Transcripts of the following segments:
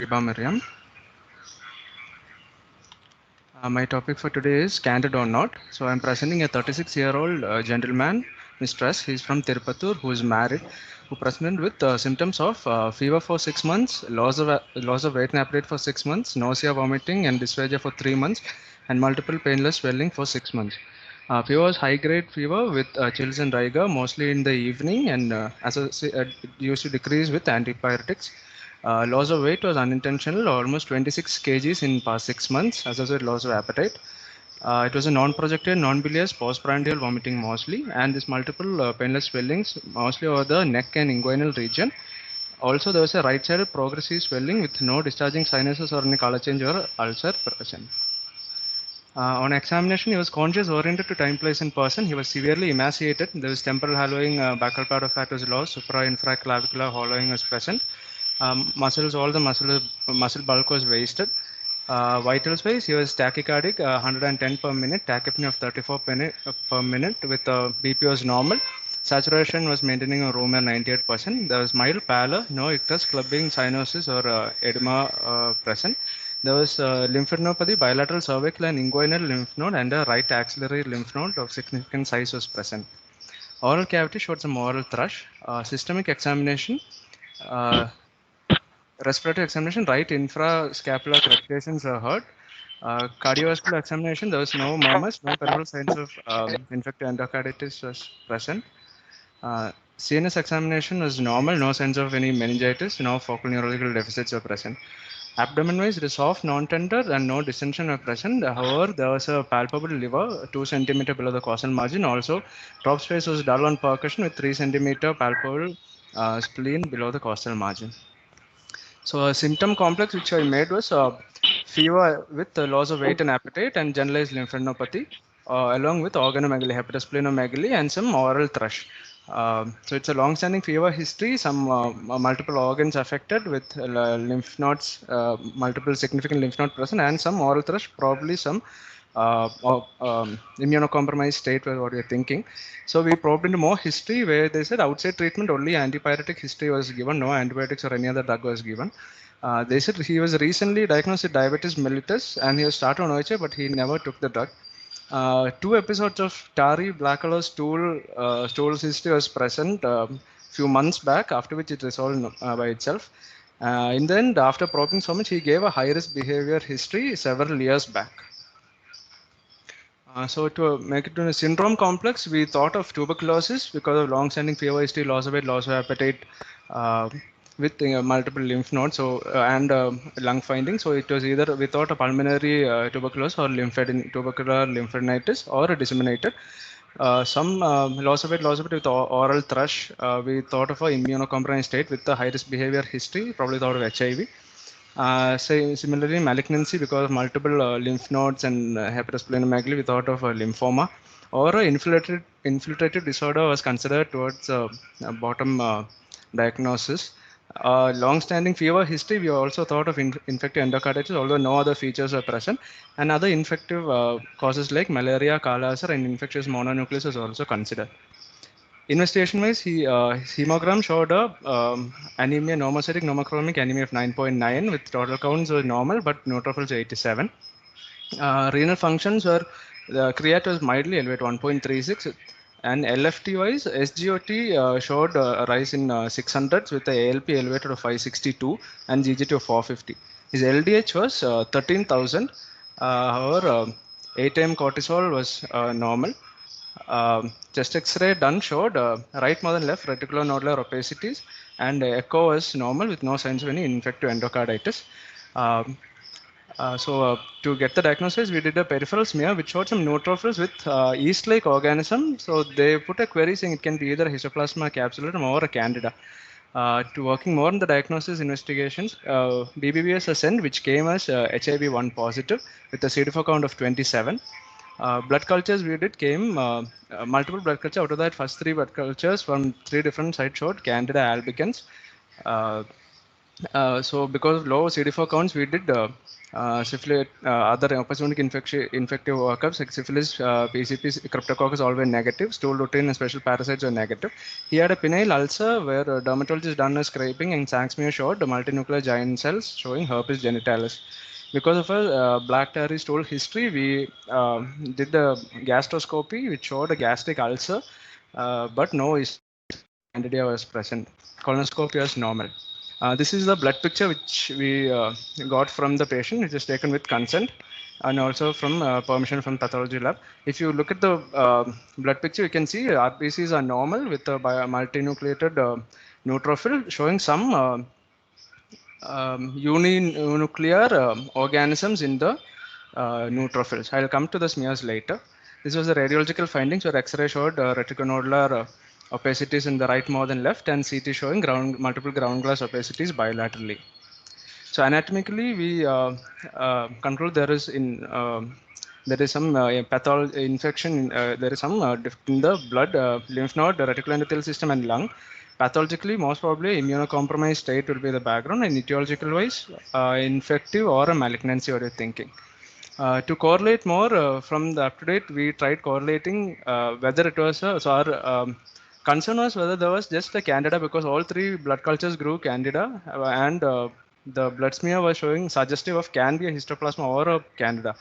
Iba Miriam. My topic for today is Candid or Not. So I'm presenting a 36-year-old gentleman, Mr. S. He's from Tirupattur, who is married, who presented with symptoms of fever for 6 months, loss of weight and appetite for 6 months, nausea, vomiting, and dysphagia for 3 months, and multiple painless swelling for 6 months. Fever was high-grade fever with chills and rigor, mostly in the evening, and it used to decrease with antibiotics. Loss of weight was unintentional, almost 26 kgs in past 6 months, associated loss of appetite. It was a non-projected, non-bilious, postprandial vomiting mostly, and this multiple painless swellings mostly over the neck and inguinal region. Also, there was a right-sided progressive swelling with no discharging sinuses or any color change or ulcer present. On examination, he was conscious, oriented to time, place, and person. He was severely emaciated. There was temporal hollowing, buccal part of fat was lost, supra-infraclavicular hollowing was present. Muscles, all the muscle bulk was wasted. Vital space, he was tachycardic, 110 per minute, tachypnea of 34 per minute with BP was normal. Saturation was maintaining a room at 98%. There was mild pallor, no ictus, clubbing, cyanosis, or edema present. There was lymphadenopathy, bilateral cervical and inguinal lymph node, and a right axillary lymph node of significant size was present. Oral cavity showed some oral thrush. Systemic examination, uh, respiratory examination, right infrascapular crepitations are heard. Cardiovascular examination, there was no murmurs, no peripheral signs of infective endocarditis was present. CNS examination was normal, no signs of any meningitis, no focal neurological deficits were present. Abdomen-wise, it is soft, non-tender, and no distension were present. However, there was a palpable liver 2 centimeter below the causal margin. Also, top space was dull on percussion with 3 centimeter palpable spleen below the causal margin. So a symptom complex which I made was fever with loss of weight and appetite and generalized lymphadenopathy, along with organomegaly, hepatosplenomegaly, and some oral thrush. So it's a long-standing fever history, some multiple organs affected with lymph nodes, multiple significant lymph node present, and some oral thrush, probably some immunocompromised state was what we are thinking. So we probed into more history where they said outside treatment only antibiotic history was given, no antibiotics or any other drug was given. They said he was recently diagnosed with diabetes mellitus and he was started on OHA, but he never took the drug. 2 episodes of tarry black color stools history was present few months back, after which it resolved by itself. In the end, after probing so much, he gave a high risk behavior history several years back. So to make it to a syndrome complex, we thought of tuberculosis because of long-standing fever history, loss of weight, loss of appetite, with multiple lymph nodes, and lung findings. So it was either we thought of pulmonary tuberculosis or tubercular lymphadenitis or disseminated. Some loss of weight with oral thrush. We thought of an immunocompromised state with the high-risk behavior history, probably thought of HIV. Similarly, malignancy because of multiple lymph nodes and hepatosplenomegaly, we thought of a lymphoma, or a infiltrative disorder was considered towards bottom diagnosis. Long-standing fever history, we also thought of infective endocarditis, although no other features are present, and other infective causes like malaria, Kala ulcer, and infectious mononucleus is also considered. Investigation-wise, his hemogram showed a anemia, normocytic nomochromic anemia of 9.9 with total counts were normal, but neutrophils 87. Renal functions were, the creat was mildly elevated 1.36, and LFT-wise, SGOT showed a rise in 600s with the ALP elevated of 562 and GGT of 450. His LDH was 13,000. However, 8 AM cortisol was normal. Chest X-ray done showed right more than left reticulonodular opacities, and echo was normal with no signs of any infective endocarditis. To get the diagnosis, we did a peripheral smear which showed some neutrophils with yeast-like organism. So they put a query saying it can be either Histoplasma capsulatum or a Candida. To working more on the diagnosis investigations, BBBS Ascend, which came as HIV-1 positive with a CD4 count of 27. Blood cultures we did came multiple blood cultures. Out of that, first 3 blood cultures from 3 different sites showed Candida albicans. So because of low CD4 counts, we did syphilis, other opportunistic infective workups like syphilis, PCP, cryptococcus all were negative, stool routine and special parasites were negative. He had a penile ulcer where dermatologist done a scraping and sang smear showed the multinuclear giant cells showing herpes genitalis. Because of a black tarry stool history, we did a gastroscopy which showed a gastric ulcer, but no candida was present. Colonoscopy was normal. This is the blood picture which we got from the patient. It is taken with consent and also from permission from pathology lab. If you look at the blood picture, you can see RBCs are normal with a multinucleated neutrophil showing some uninuclear organisms in the neutrophils. I'll come to the smears later. This was the radiological findings where X-ray showed reticulonodular opacities in the right more than left and CT showing multiple ground glass opacities bilaterally. So anatomically, we conclude there is some infection. There is some in the blood, lymph node, the reticuloendothelial system, and lung. Pathologically, most probably immunocompromised state will be the background, and etiological wise, infective or a malignancy. What you're thinking? To correlate more from the up to date, we tried correlating whether it was so our concern was whether there was just a candida because all three blood cultures grew candida and the blood smear was showing suggestive of can be a histoplasma or a candida.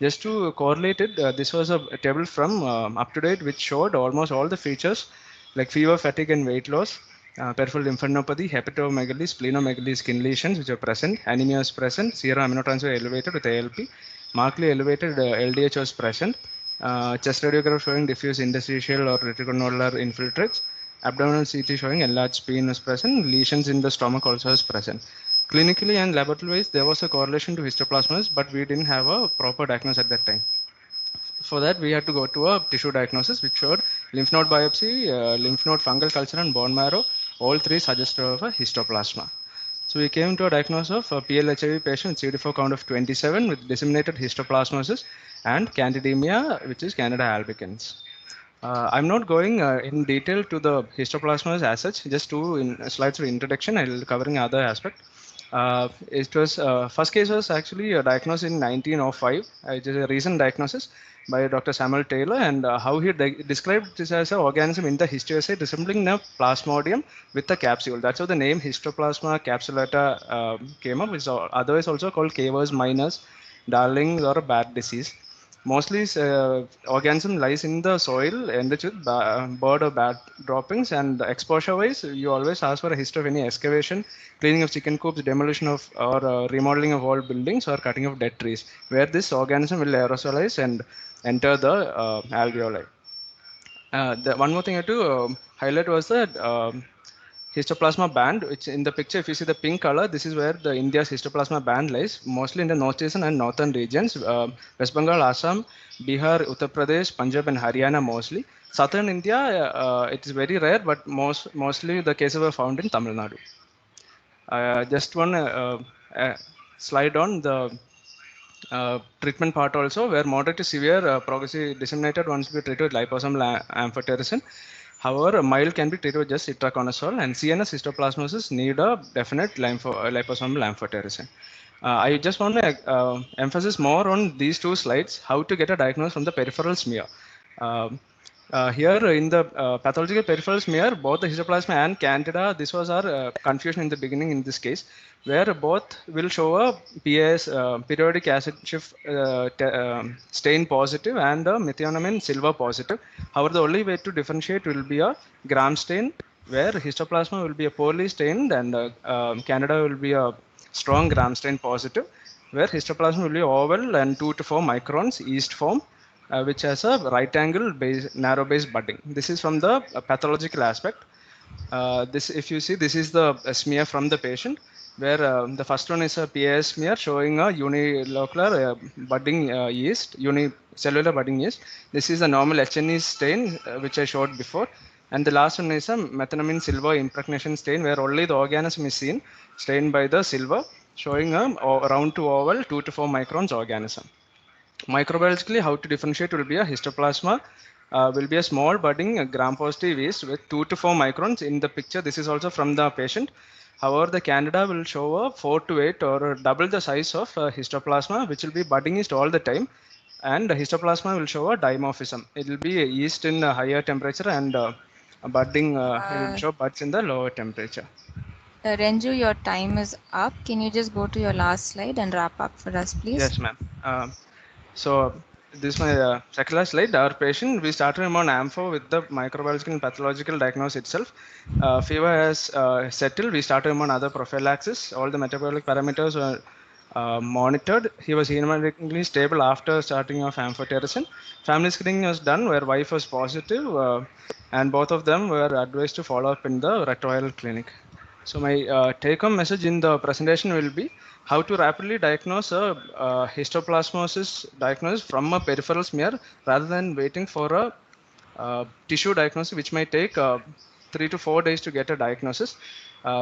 Just to correlate it, this was a table from up to date which showed almost all the features like fever, fatigue, and weight loss. Peripheral lymphadenopathy, hepatomegaly, splenomegaly, skin lesions which are present, anemia is present, serum aminotransfer elevated with ALP, markedly elevated LDH was present, chest radiograph showing diffuse interstitial or reticulonodular infiltrates, abdominal CT showing enlarged spleen was present, lesions in the stomach also was present. Clinically and laboratory wise, there was a correlation to histoplasmas, but we didn't have a proper diagnosis at that time. For that, we had to go to a tissue diagnosis, which showed lymph node biopsy, lymph node fungal culture, and bone marrow. All three suggested of a histoplasma. So we came to a diagnosis of a PLHIV patient with CD4 count of 27 with disseminated histoplasmosis and candidemia, which is Candida albicans. I'm not going in detail to the histoplasmas as such, just two slides of introduction. I'll be covering other aspect. It was first case was actually diagnosed in 1905. It is a recent diagnosis by Dr. Samuel Taylor, and how he described this as an organism in the histiocyte resembling a plasmodium with a capsule. That's how the name Histoplasma capsulata came up. It's otherwise also called Caver's minors, Darling's, or a bat disease. Mostly, organism lies in the soil enriched with bird or bat droppings, and exposure-wise, you always ask for a history of any excavation, cleaning of chicken coops, demolition of or remodeling of old buildings, or cutting of dead trees, where this organism will aerosolize and enter the alveoli. The one more thing I had to highlight was that histoplasma band, which in the picture, if you see the pink color, this is where the India's histoplasma band lies, mostly in the northeastern and northern regions, West Bengal, Assam, Bihar, Uttar Pradesh, Punjab, and Haryana mostly. Southern India, it is very rare, but mostly the cases were found in Tamil Nadu. Just one slide on the treatment part also, where moderate to severe progressive disseminated ones will be treated with liposomal amphotericin. However, mild can be treated with just itraconazole, and CNS histoplasmosis need a definite liposomal amphotericin. I just want to emphasize more on these two slides, how to get a diagnosis from the peripheral smear. Here in the pathological peripheral smear, both the histoplasma and candida, this was our confusion in the beginning in this case, where both will show a PS, periodic acid shift stain positive and a methionine silver positive. However, the only way to differentiate will be a gram stain, where histoplasma will be a poorly stained and candida will be a strong gram stain positive, where histoplasma will be oval and 2 to 4 microns yeast form, which has a right angle narrow base budding. This is from the pathological aspect. This, if you see, this is the smear from the patient, where the first one is a PAS smear showing a unilocular budding yeast, unicellular budding yeast. This is the normal HNE stain, which I showed before. And the last one is a methenamine silver impregnation stain, where only the organism is seen, stained by the silver, showing a round to oval 2 to 4 microns organism. Microbiologically, how to differentiate will be a histoplasma will be a small budding gram positive yeast with 2 to 4 microns in the picture. This is also from the patient. However, the Candida will show a 4 to 8 or double the size of histoplasma, which will be budding yeast all the time. And histoplasma will show a dimorphism. It will be yeast in a higher temperature and budding, it will show buds in the lower temperature. Renju, your time is up. Can you just go to your last slide and wrap up for us, please? Yes, ma'am. So this is my second last slide. Our patient, we started him on AMPHO with the microbiological and pathological diagnosis itself. Fever has settled. We started him on other prophylaxis. All the metabolic parameters were monitored. He was hemoglobin stable after starting of amphotericin. Family screening was done where wife was positive, and both of them were advised to follow up in the rectal clinic. So my take-home message in the presentation will be how to rapidly diagnose a histoplasmosis diagnosis from a peripheral smear rather than waiting for a tissue diagnosis, which might take 3 to 4 days to get a diagnosis.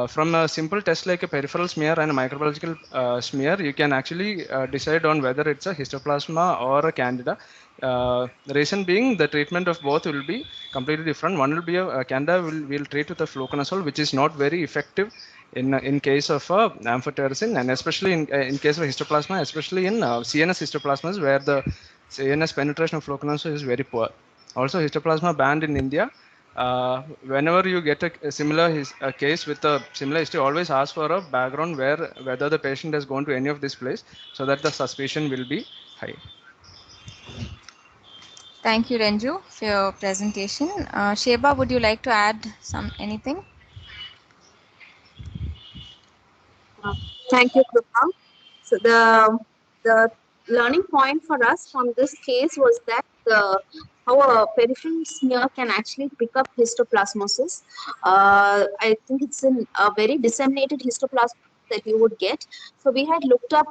From a simple test like a peripheral smear and a microbiological smear, you can actually decide on whether it's a histoplasma or a candida. The reason being the treatment of both will be completely different. One will be a candida will treat with a fluconazole, which is not very effective in case of amphotericin, and especially in case of histoplasma, especially in CNS histoplasmas where the CNS penetration of fluconazole is very poor. Also, histoplasma banned in India. Whenever you get a similar a case with a similar history, always ask for a background whether the patient has gone to any of this place, so that the suspicion will be high. Thank you, Renju, for your presentation. Sheba, would you like to add anything? Thank you, Krupa. So the learning point for us from this case was that how a peripheral smear can actually pick up histoplasmosis. I think it's a very disseminated histoplasmosis that you would get. So we had looked up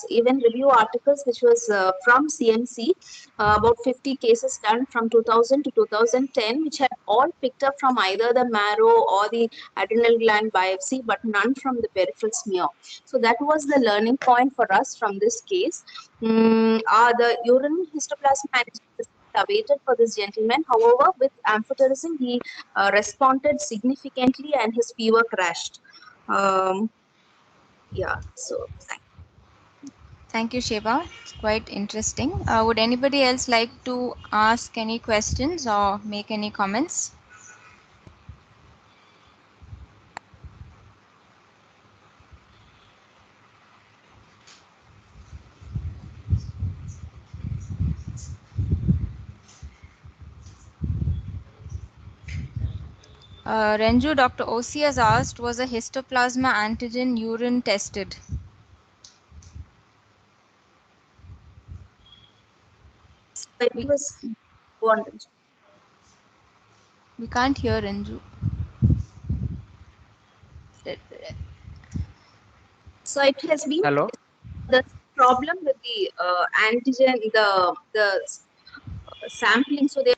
even review articles which was from CMC, about 50 cases done from 2000 to 2010, which had all picked up from either the marrow or the adrenal gland biopsy, but none from the peripheral smear. So that was the learning point for us from this case. The urine histoplasma antigen awaited for this gentleman. However, with amphotericin, he responded significantly and his fever crashed. Yeah, so thank you. Thank you, Sheba. It's quite interesting. Would anybody else like to ask any questions or make any comments? Renju, Dr. OC has asked, was a histoplasma antigen urine tested? It was one. We can't hear Renju. So it has been Hello. the problem with the antigen, the sampling. So they